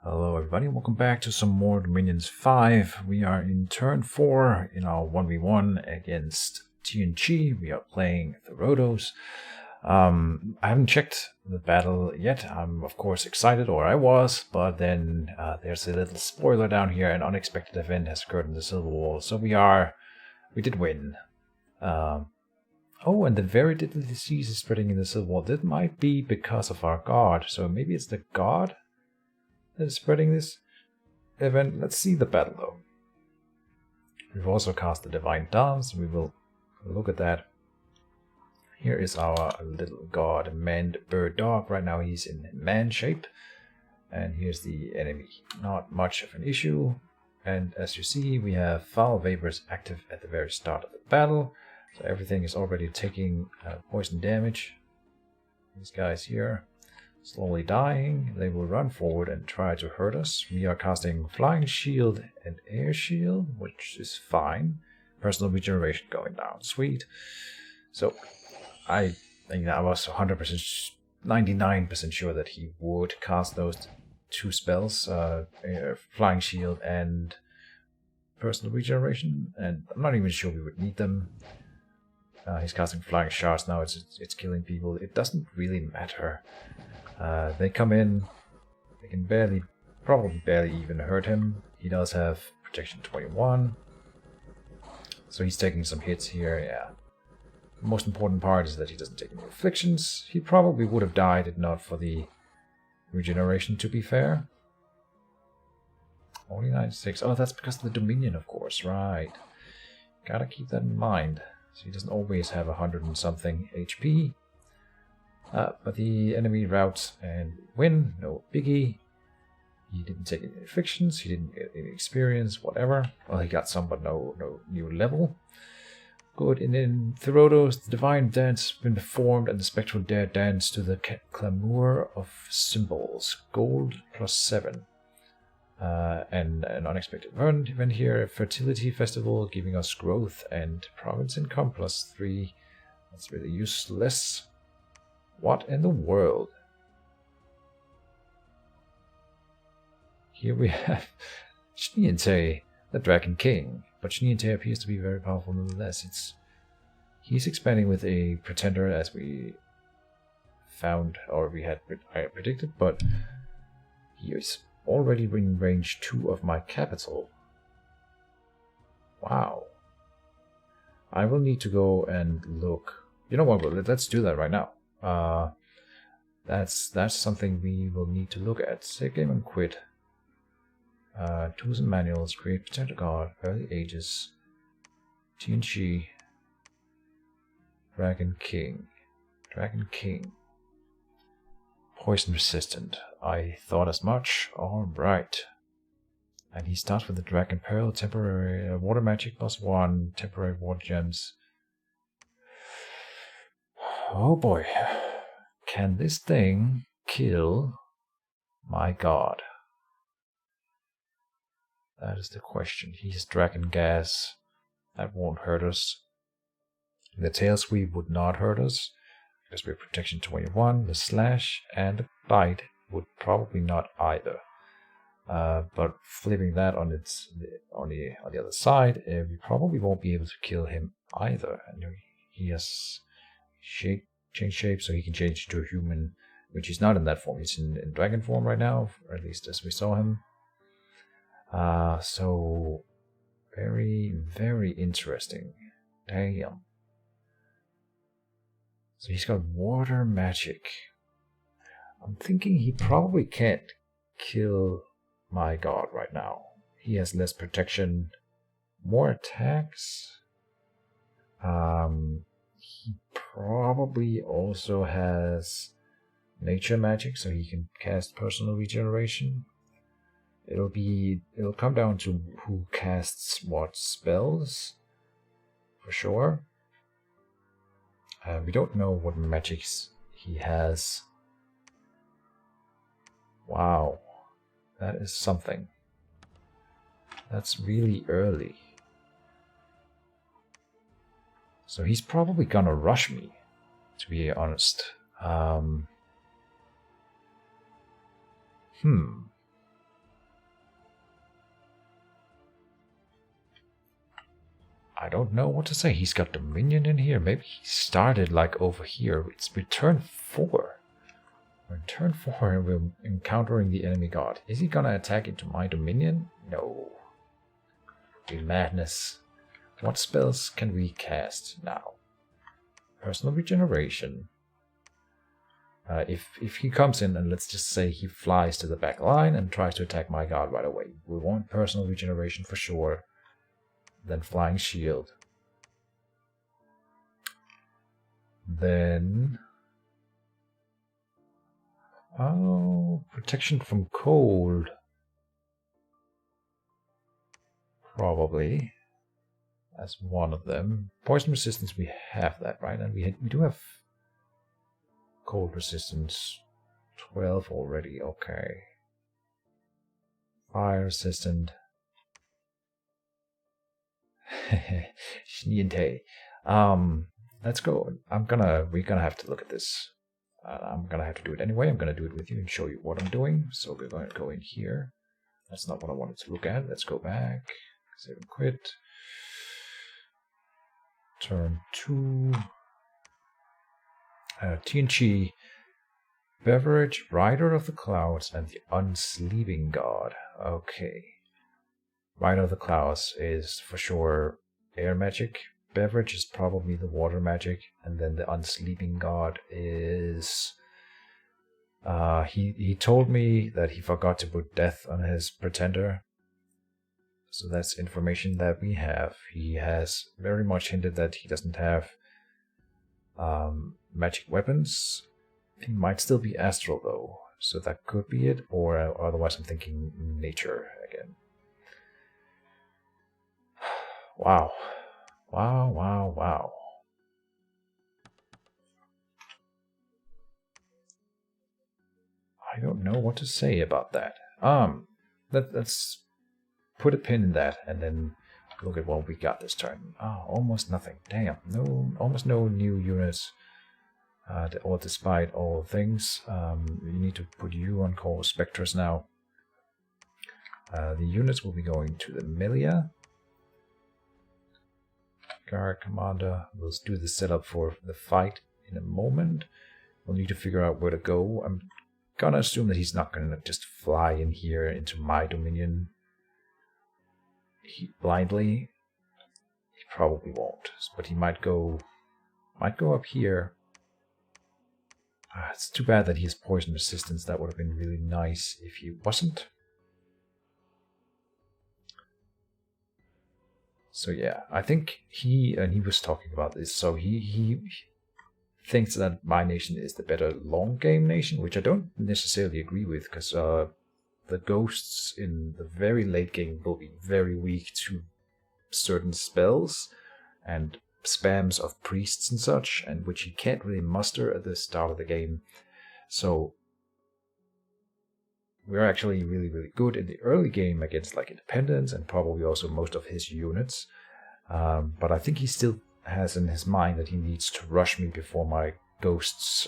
Hello everybody, welcome back to some more Dominions 5. We are in turn 4 in our 1v1 against Tien. We are playing Therodos. I haven't checked the battle yet. I'm of course excited, or I was, but then there's a little spoiler down here. An unexpected event has occurred in the Silver Wall, so we did win. Oh, and the very deadly disease is spreading in the Silver Wall. That might be because of our god, so maybe it's the god that is spreading this event. Let's see the battle though. We've also cast the Divine Dance. We will look at that. Here is our little god, man, bird, dog. Right now he's in man shape. And here's the enemy. Not much of an issue. And as you see, we have foul vapors active at the very start of the battle. So everything is already taking poison damage. These guys here slowly dying. They will run forward and try to hurt us. We are casting Flying Shield and Air Shield, which is fine. Personal regeneration going down. Sweet. So I was 100%, 99% sure that he would cast those two spells, Flying Shield and Personal Regeneration, and I'm not even sure we would need them. He's casting Flying Shards now. It's killing people. It doesn't really matter. They come in, they can probably barely even hurt him. He does have protection 21, so he's taking some hits here, yeah. The most important part is that he doesn't take any afflictions. He probably would have died if not for the regeneration, to be fair. Only 96. Oh, that's because of the Dominion, of course, right. Gotta keep that in mind. So he doesn't always have 100 and something HP. But the enemy routes and win, no biggie. He didn't take any afflictions, he didn't get any experience, whatever. Well, he got some, but no new level. Good, and in Therodos, the Divine Dance has been performed, and the Spectral Dare dance to the Clamour of Symbols. Gold +7. And an unexpected event here, a Fertility Festival, giving us growth and province income +3. That's really useless. What in the world? Here we have Schneeente, the Dragon King. But Schneeente appears to be very powerful nonetheless. He's expanding with a Pretender, as we found, or we had predicted, but he is already in range 2 of my capital. Wow. I will need to go and look. You know what? Let's do that right now. That's something we will need to look at. Save game and quit. Tools and manuals, create Pretender God, early ages, Tien, Dragon King. Poison resistant. I thought as much. Alright. And he starts with the Dragon Pearl, temporary water magic +1, temporary water gems. Oh boy. Can this thing kill my god? That is the question. He's Dragon Gas. That won't hurt us. The Tail Sweep would not hurt us, because we're protection 21. The Slash and the Bite would probably not either. But flipping that on the other side, we probably won't be able to kill him either. And he has change shape, so he can change to a human, which he's not in that form. He's in dragon form right now, or at least as we saw him. So very, very interesting. Damn. So he's got water magic. I'm thinking he probably can't kill my god right now. He has less protection, more attacks. He probably also has nature magic, so he can cast personal regeneration. It'll come down to who casts what spells, for sure. We don't know what magics he has. Wow, that is something. That's really early. So he's probably gonna rush me, to be honest. I don't know what to say. He's got Dominion in here. Maybe he started like over here. It's return 4. We're in turn 4 and we're encountering the enemy god. Is he gonna attack into my Dominion? No. Be madness. What spells can we cast now? Personal regeneration. If he comes in and let's just say he flies to the back line and tries to attack my god right away, we want personal regeneration for sure. Then flying shield. Then protection from cold. Probably. That's one of them. Poison resistance, we have that, right? And we do have cold resistance 12 already. Okay. Fire resistant. Schneeente. Let's go. We're gonna have to look at this. I'm gonna have to do it anyway. I'm gonna do it with you and show you what I'm doing. So we're going to go in here. That's not what I wanted to look at. Let's go back. Save and quit. Turn 2. Tien, Beverage, Rider of the Clouds, and the Unsleeping God. Okay. Rider of the Clouds is for sure air magic. Beverage is probably the water magic, and then the Unsleeping God is... he told me that he forgot to put death on his pretender. So that's information that we have. He has very much hinted that he doesn't have magic weapons. He might still be astral though, so that could be it, or otherwise I'm thinking nature again. Wow. Wow. I don't know what to say about that. Let's put a pin in that and then look at what we got this turn. Almost nothing. Damn. Almost no new units. Or despite all things, you need to put you on call Spectres now. The units will be going to the Milia. Guard Commander. We'll do the setup for the fight in a moment. We'll need to figure out where to go. I'm gonna assume that he's not gonna just fly in here into my Dominion blindly. He probably won't, but he might go up here. It's too bad that he has poison resistance. That would have been really nice if he wasn't. So yeah, I think he was talking about this. So he thinks that my nation is the better long game nation, which I don't necessarily agree with, because the ghosts in the very late game will be very weak to certain spells and spams of priests and such, and which he can't really muster at the start of the game. So we're actually really good in the early game against like Independence and probably also most of his units. But I think he still has in his mind that he needs to rush me before my ghosts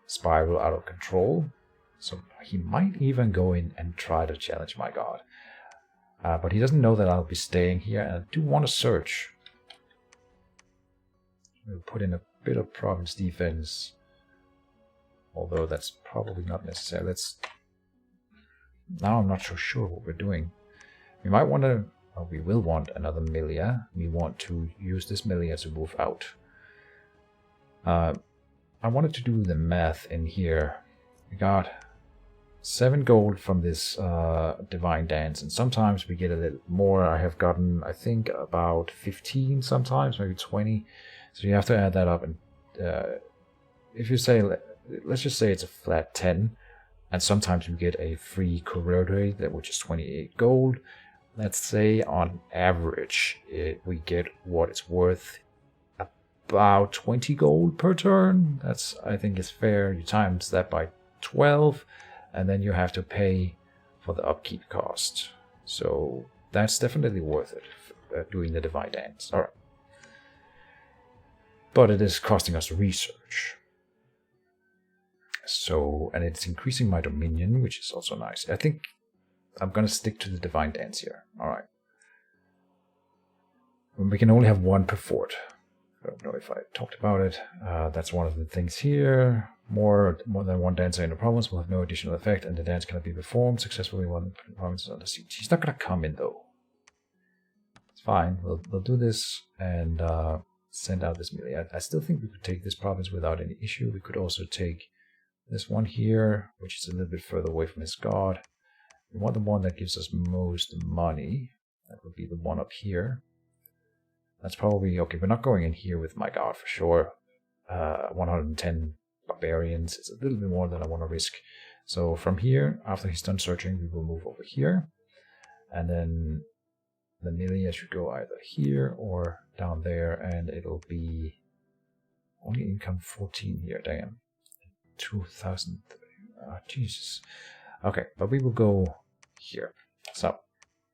spiral out of control. So he might even go in and try to challenge my god. But he doesn't know that I'll be staying here, and I do want to search. We'll put in a bit of province defense, although that's probably not necessary. Now I'm not so sure what we're doing. We might want to, or we will want another Milia. We want to use this Milia to move out. I wanted to do the math in here. We got 7 gold from this Divine Dance, and sometimes we get a little more. I have gotten, I think, about 15 sometimes, maybe 20. So you have to add that up, and if you say, let's just say it's a flat 10, and sometimes we get a free corridor, which is 28 gold. Let's say on average we get what it's worth, about 20 gold per turn. That's, I think, is fair. You times that by 12, and then you have to pay for the upkeep cost. So that's definitely worth it, doing the Divine Dance. All right. But it is costing us research. So, and it's increasing my Dominion, which is also nice. I think I'm going to stick to the Divine Dance here. All right. We can only have one per fort. I don't know if I talked about it. That's one of the things here. More than one dancer in a province will have no additional effect, and the dance cannot be performed successfully when the province is under siege. He's not going to come in, though. It's fine. We'll do this and send out this melee. I still think we could take this province without any issue. We could also take this one here, which is a little bit further away from his god. We want the one that gives us most money. That would be the one up here. That's probably... Okay, we're not going in here with my god for sure. 110 barbarians. It's a little bit more than I want to risk. So from here, after he's done searching, we will move over here. And then the melee should go either here or down there. And it'll be only income 14 here. Damn. 2,000. Jesus. Okay, but we will go here. So,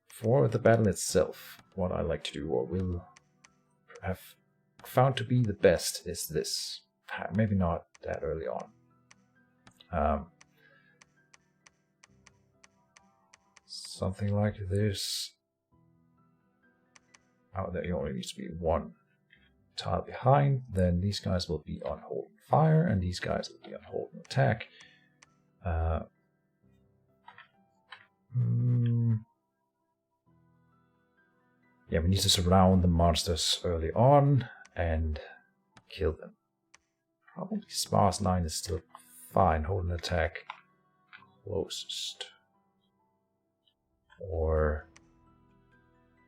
for the battle itself, what I like to do, or will have found to be the best, is this. Maybe not that early on. Something like this. Oh, there only needs to be one tile behind. Then these guys will be on hold and fire, and these guys will be on hold and attack. Yeah, we need to surround the monsters early on and kill them. Probably sparse line is still fine. Hold and attack closest. Or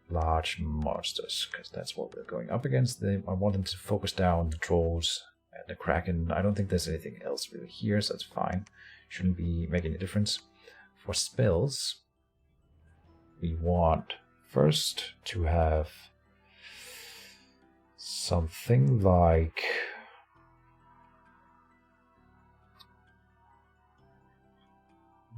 large monsters, because that's what we're going up against. I want them to focus down the trolls and the kraken. I don't think there's anything else really here, so that's fine. Shouldn't be making a difference. For spells, we want first to have something like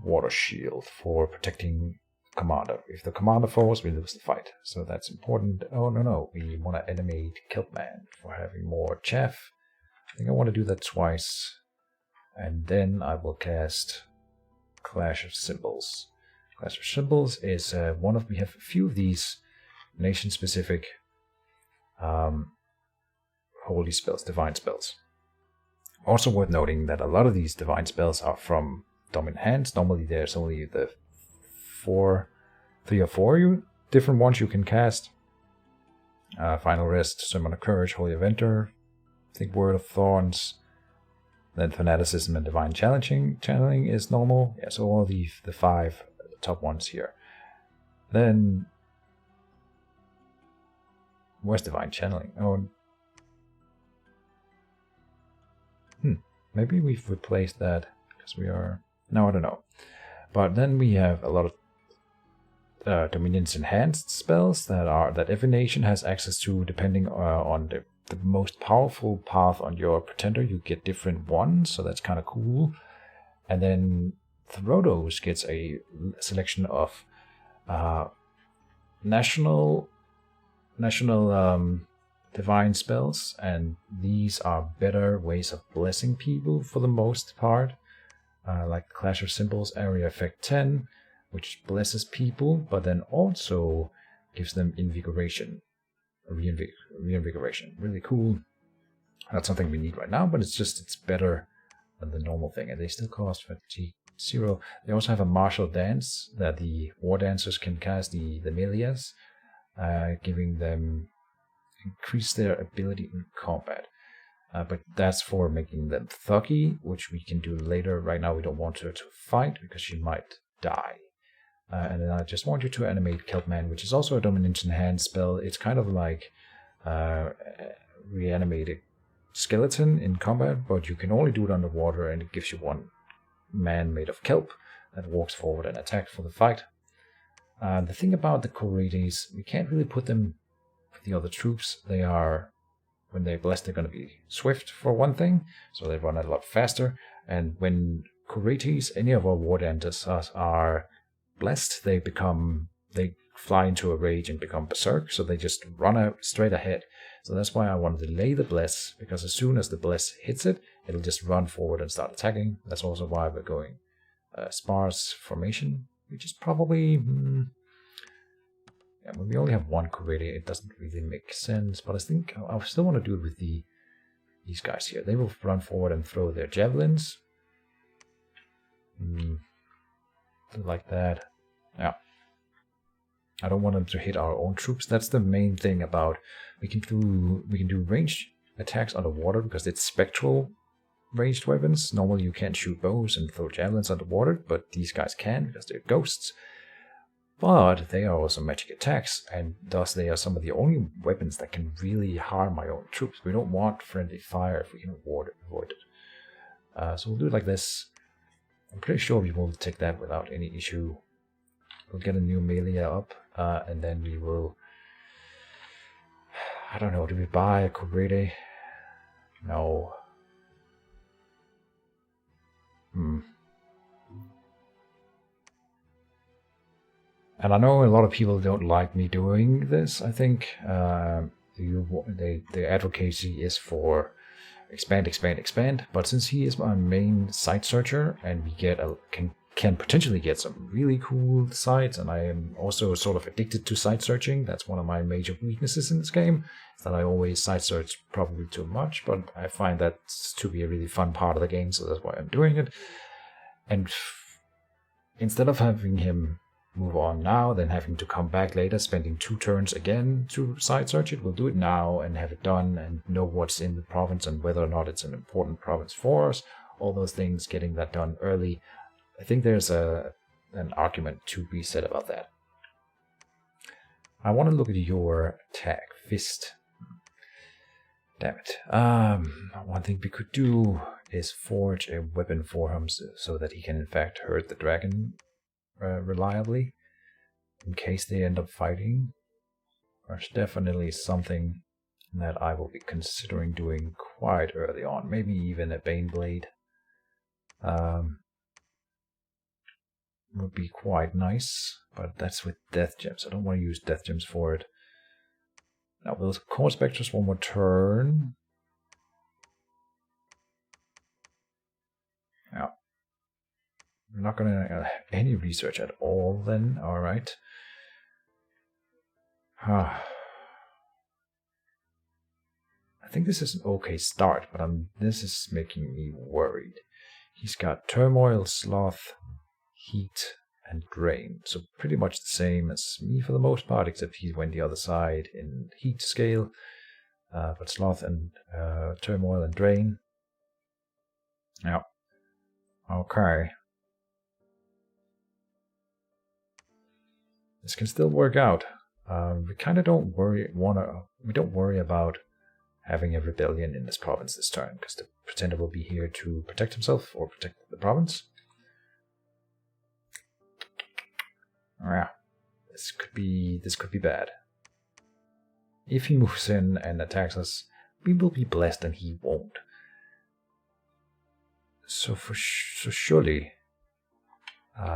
water shield for protecting commander. If the commander falls, we lose the fight. So that's important. Oh, no. We want to animate Kelpman for having more chaff. I think I want to do that twice. And then I will cast Clash of Symbols. Clash of Symbols is we have a few of these nation-specific holy spells, divine spells. Also worth noting that a lot of these divine spells are from dominant hands. Normally there's only the 3 or 4 different ones you can cast. Final Rest, Summon of Courage, Holy Avenger, I think Word of Thorns, then Fanaticism and Divine Channeling is normal. Yeah, so all the 5 top ones here. Then where's Divine Channeling? Oh, maybe we've replaced that because we are... No, I don't know. But then we have a lot of Dominion's enhanced spells that every nation has access to, depending on the most powerful path on your pretender. You get different ones, so that's kind of cool. And then Therodos gets a selection of national divine spells, and these are better ways of blessing people for the most part. Like Clash of Symbols, Area Effect 10, which blesses people, but then also gives them invigoration, reinvigoration. Really cool. Not something we need right now, but it's better than the normal thing. And they still cost fatigue 0. They also have a martial dance that the war dancers can cast, the melees, giving them increase their ability in combat. But that's for making them thuggy, which we can do later. Right now we don't want her to fight because she might die. And then I just want you to animate Kelpman, which is also a domination hand spell. It's kind of like reanimated skeleton in combat, but you can only do it underwater, and it gives you one man made of kelp that walks forward and attacks for the fight. The thing about the Kureites, we can't really put them with the other troops. They are, when they're blessed, they're going to be swift for one thing, so they run a lot faster. And when Kureites, any of our war dancers are blessed, they fly into a rage and become berserk, so they just run out straight ahead. So that's why I want to delay the bless, because as soon as the bless hits it, it'll just run forward and start attacking. That's also why we're going sparse formation, which is probably Yeah, when we only have one Kurede, it doesn't really make sense. But I think I still want to do it with these guys here. They will run forward and throw their javelins. Like that. Yeah. I don't want them to hit our own troops. That's the main thing about we can do ranged attacks underwater because it's spectral ranged weapons. Normally you can't shoot bows and throw javelins underwater, but these guys can because they're ghosts. But they are also magic attacks, and thus they are some of the only weapons that can really harm my own troops. We don't want friendly fire if we can avoid it. So we'll do it like this. I'm pretty sure we will take that without any issue. We'll get a new melee up, and then we will... I don't know, do we buy a Kurede? No. And I know a lot of people don't like me doing this. I think the advocacy is for expand, expand, expand. But since he is my main site searcher, and we get can potentially get some really cool sites, and I am also sort of addicted to site searching. That's one of my major weaknesses in this game, is that I always site search probably too much. But I find that to be a really fun part of the game, so that's why I'm doing it. And instead of having him move on now, then having to come back later, spending 2 turns again to site search it, we'll do it now and have it done and know what's in the province and whether or not it's an important province for us. All those things, getting that done early. I think there's an argument to be said about that. I want to look at your attack. Fist. Damn it. One thing we could do is forge a weapon for him so that he can in fact hurt the dragon reliably in case they end up fighting. There's definitely something that I will be considering doing quite early on. Maybe even a Bane Blade would be quite nice, but that's with Death Gems. I don't want to use Death Gems for it. Now we'll Core Spectres one more turn. Now, we're not going to any research at all then, alright. I think this is an okay start, but this is making me worried. He's got Turmoil, Sloth, Heat, and Drain. So pretty much the same as me for the most part, except he went the other side in Heat scale. But Sloth and Turmoil and Drain. Now, okay. This can still work out. We kind of don't worry about having a rebellion in this province this turn, because the pretender will be here to protect himself or protect the province. Yeah, this could be bad. If he moves in and attacks us, we will be blessed and he won't. So surely,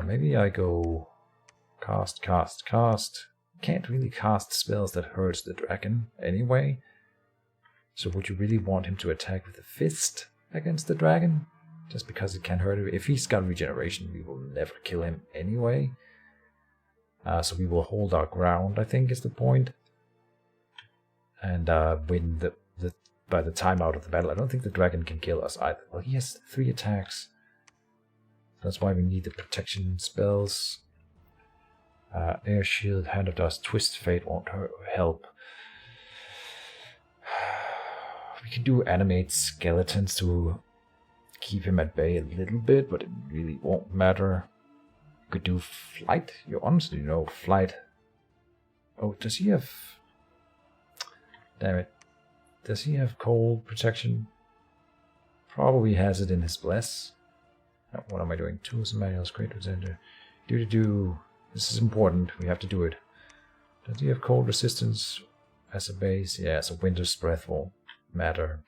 maybe I go cast. Can't really cast spells that hurts the dragon anyway. So would you really want him to attack with a fist against the dragon? Just because it can hurt him? If he's got regeneration, we will never kill him anyway. So we will hold our ground, I think is the point. And win by the time out of the battle. I don't think the dragon can kill us either. Well, he has 3 attacks. That's why we need the protection spells. Air Shield, Hand of Dust, Twist Fate won't help. We can do Animate Skeletons to keep him at bay a little bit, but it really won't matter. We could do Flight. You honestly know Flight. Oh, does he have... Damn it. Does he have cold protection? Probably has it in his Bless. Oh, what am I doing? Tools and manuals, great presenter. This is important. We have to do it. Does he have cold resistance as a base? Yeah, so Winter's Breath won't matter.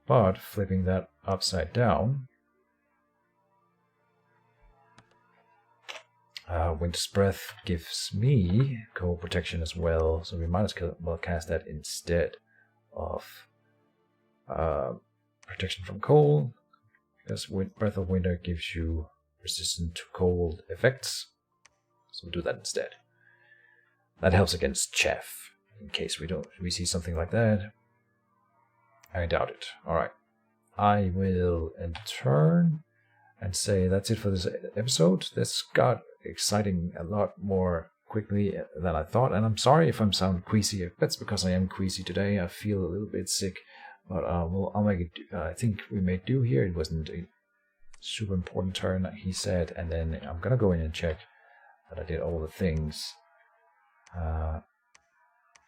But flipping that upside down, Winter's Breath gives me cold protection as well, so we might as well cast that instead of protection from cold, because Breath of Winter gives you resistant to cold effects, so we'll do that instead. That helps against Chef, in case we see something like that. I doubt it. Alright. I will end turn and say that's it for this episode. This got exciting a lot more quickly than I thought, and I'm sorry if I'm sounding queasy. That's because I am queasy today. I feel a little bit sick, but I'll make it. I think we may do here. It wasn't a super important turn, he said, and then I'm gonna go in and check that I did all the things. I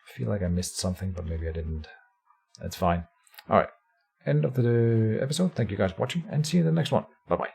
feel like I missed something, but maybe I didn't. That's fine. Alright, end of the episode. Thank you guys for watching, and see you in the next one. Bye-bye.